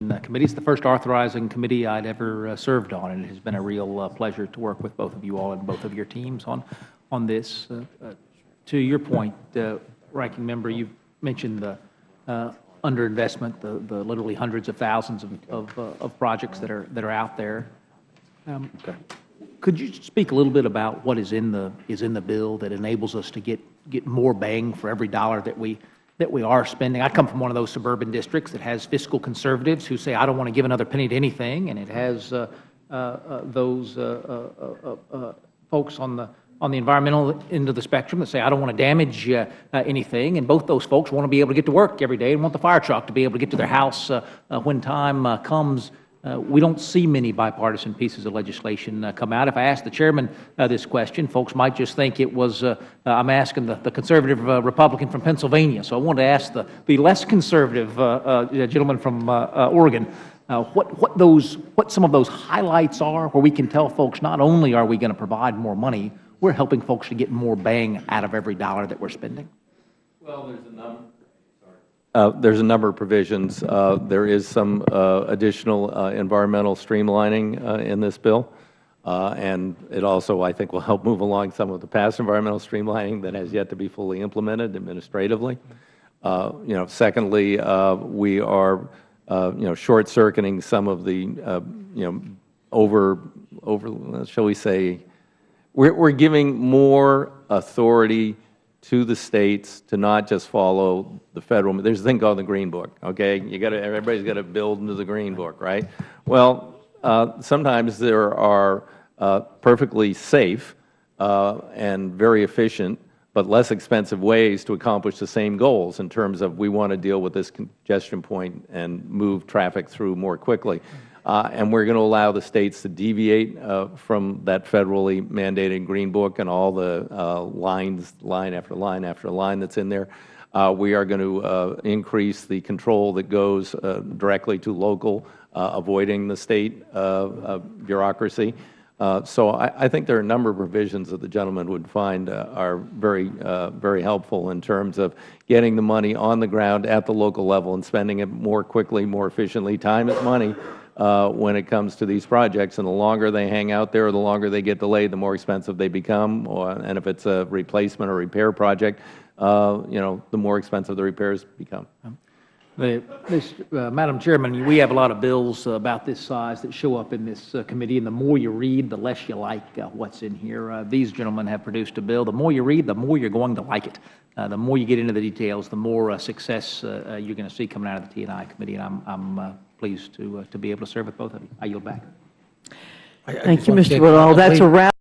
Committee. It's the first authorizing committee I'd ever served on, and it has been a real pleasure to work with both of you all and both of your teams on this. To your point, Ranking Member, you mentioned the underinvestment, the literally hundreds of thousands of projects that are out there. Could you speak a little bit about what is in the bill that enables us to get more bang for every dollar that we are spending? I come from one of those suburban districts that has fiscal conservatives who say, I don't want to give another penny to anything, and it has those folks on the environmental end of the spectrum that say, I don't want to damage anything, and both those folks want to be able to get to work every day and want the fire truck to be able to get to their house when time comes. We don't see many bipartisan pieces of legislation come out. If I ask the chairman this question, folks might just think it was, I'm asking the conservative Republican from Pennsylvania. So I wanted to ask the less conservative gentleman from Oregon what some of those highlights are where we can tell folks not only are we going to provide more money, we're helping folks to get more bang out of every dollar that we're spending. Well, there's a number of provisions. There is some additional environmental streamlining in this bill, and it also, I think, will help move along some of the past environmental streamlining that has yet to be fully implemented administratively. Secondly, we are, short-circuiting some of the, shall we say, we're giving more authority to the states to not just follow the federal. There's a thing called the Green Book. Okay, everybody's got to build into the Green Book, right? Well, sometimes there are perfectly safe and very efficient, but less expensive ways to accomplish the same goals in terms of we want to deal with this congestion point and move traffic through more quickly. And we're going to allow the states to deviate from that federally mandated Green Book and all the line after line after line that's in there. We are going to increase the control that goes directly to local, avoiding the state bureaucracy. So I think there are a number of provisions that the gentleman would find are very helpful in terms of getting the money on the ground at the local level and spending it more quickly, more efficiently. Time is money. When it comes to these projects, and the longer they hang out there, the longer they get delayed, the more expensive they become. And if it's a replacement or repair project, the more expensive the repairs become. Madam Chairman, we have a lot of bills about this size that show up in this committee, and the more you read, the less you like what's in here. These gentlemen have produced a bill. The more you read, the more you're going to like it. The more you get into the details, the more success you're going to see coming out of the T&I committee, and I'm pleased to be able to serve with both of you. I yield back. Thank you, Mr. Woodwall. That's a wrap.